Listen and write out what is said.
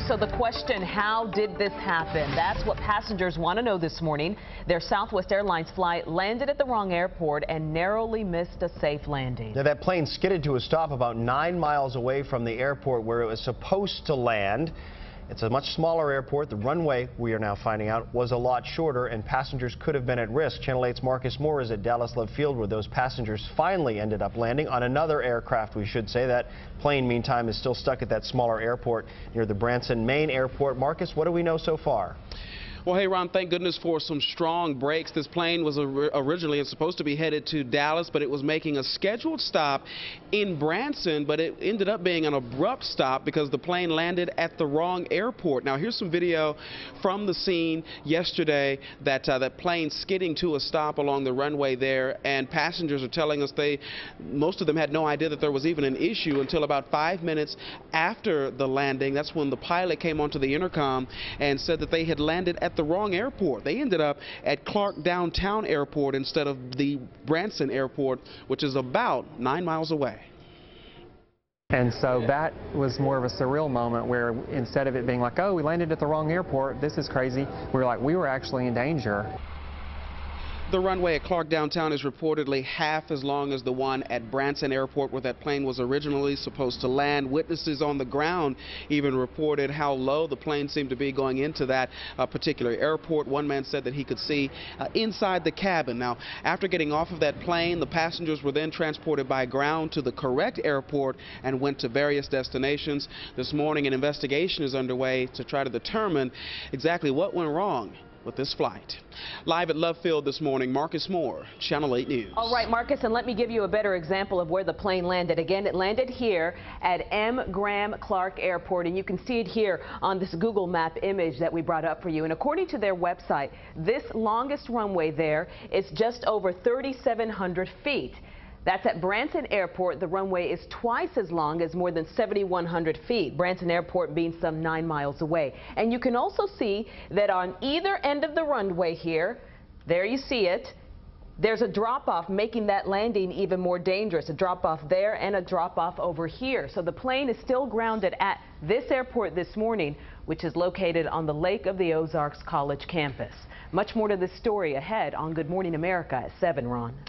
News. So the question, how did this happen? That's what passengers want to know this morning. Their Southwest Airlines flight landed at the wrong airport and narrowly missed a safe landing. Now, that plane skidded to a stop about 9 miles away from the airport where it was supposed to land. It's a much smaller airport. The runway, we are now finding out, was a lot shorter, and passengers could have been at risk. Channel 8's Marcus Moore is at Dallas Love Field, where those passengers finally ended up landing on another aircraft, we should say. That plane, meantime, is still stuck at that smaller airport near the Branson main airport. Marcus, what do we know so far? Well, hey, Ron, thank goodness for some strong brakes. This plane was originally supposed to be headed to Dallas, but it was making a scheduled stop in Branson, but it ended up being an abrupt stop because the plane landed at the wrong airport. Now, here's some video from the scene yesterday that plane skidding to a stop along the runway there, and passengers are telling us most of them had no idea that there was even an issue until about 5 minutes after the landing. That's when the pilot came onto the intercom and said that they had landed at the wrong airport. They ended up at Clark Downtown Airport instead of the Branson Airport, which is about 9 miles away. And so that was more of a surreal moment where instead of it being like, oh, we landed at the wrong airport, this is crazy, we were like, we were actually in danger. The runway at Clark Downtown is reportedly half as long as the one at Branson Airport, where that plane was originally supposed to land. Witnesses on the ground even reported how low the plane seemed to be going into that particular airport. One man said that he could see inside the cabin. Now, after getting off of that plane, the passengers were then transported by ground to the correct airport and went to various destinations. This morning, an investigation is underway to try to determine exactly what went wrong with this flight. Live at Love Field this morning, Marcus Moore, Channel 8 News. All right, Marcus, and let me give you a better example of where the plane landed. Again, it landed here at M. Graham Clark Airport, and you can see it here on this Google map image that we brought up for you. And according to their website, this longest runway there is just over 3,700 feet. That's at Branson Airport. The runway is twice as long as more than 7,100 feet, Branson Airport being some 9 miles away. And you can also see that on either end of the runway here, there you see it, there's a drop-off, making that landing even more dangerous. A drop-off there and a drop-off over here. So the plane is still grounded at this airport this morning, which is located on the Lake of the Ozarks College campus. Much more to this story ahead on Good Morning America at 7, Ron.